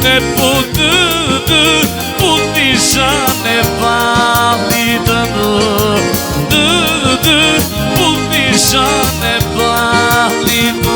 Ne putut putishane validanu putishane validu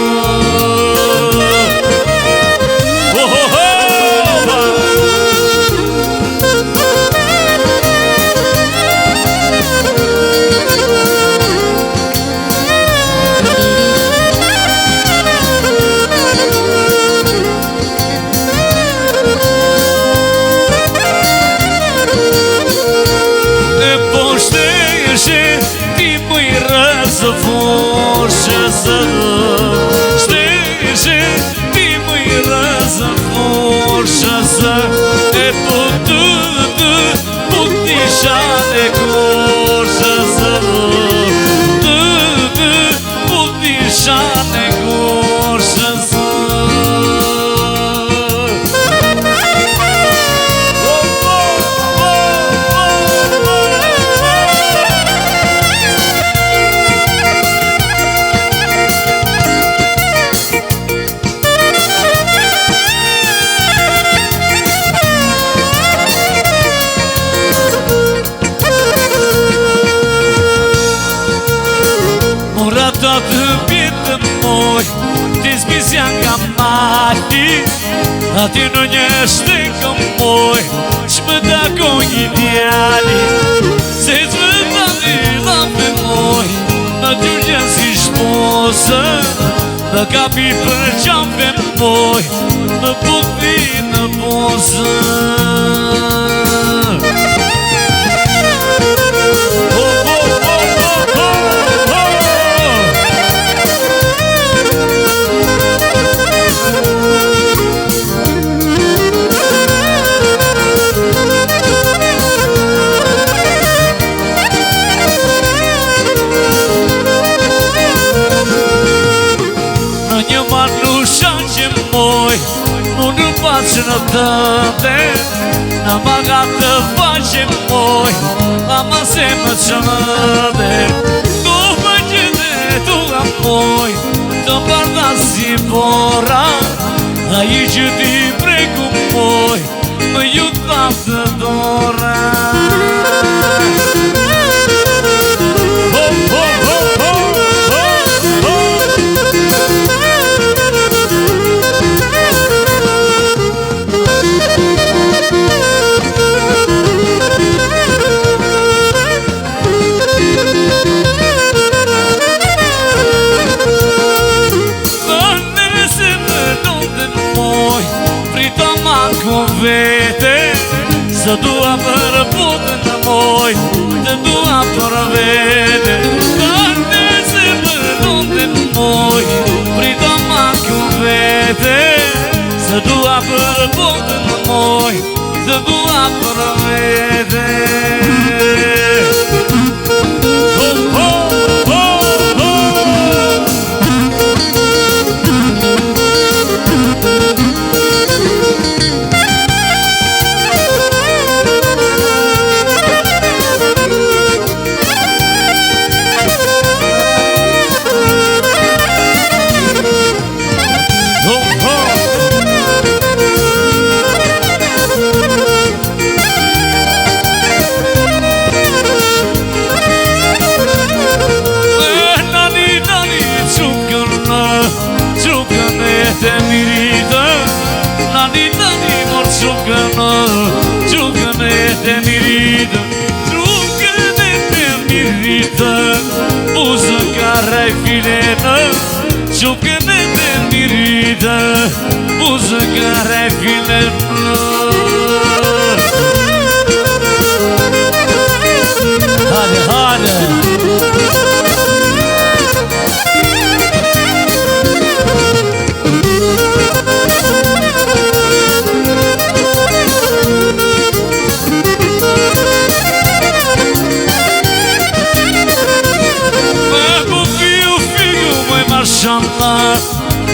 Força esteja de muitas forças é tudo deixar de coisas tudo deixar de coisas A ti não este como moi, se me dá com ideali, se desvendali lá me moi, na tua esposa, na capi para já me moi, na puti na moça. Nătate, n-amagată face moi, am asemă ceamăde, tu făcete tu amoi, te-am pardat Sibora, aici te precum moi, mă iubată Dora. Să dua fără pută înapoi, să dua fără vede, Doamne, se văd moi, pridoma cu vede, să dua fără pută înapoi, să dua fără vede. Ciucă-ne de miridă, buză care vine Haide, haide!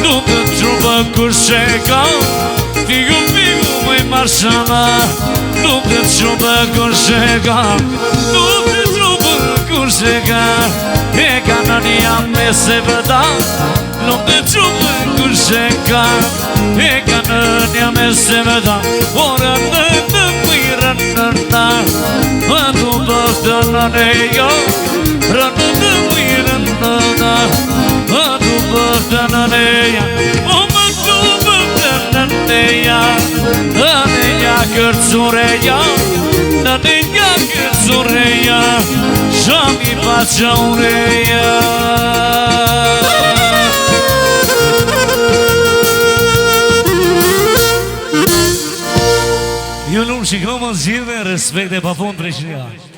Nunca truba curseca, figo, mãe marchama. Nunca truba curseca, nunca truba curseca. E canania me se veda, nunca truba curseca. E canania me se me da ora në mirën në na atu bëftë në neja rënë në mirën në na atu bëftë në neja o më tu bëftë në neja në neja kërcureja në neja kërcureja shami paqa ureja Jo lumë shikomë zhjithë respekt e pa fund 300 ja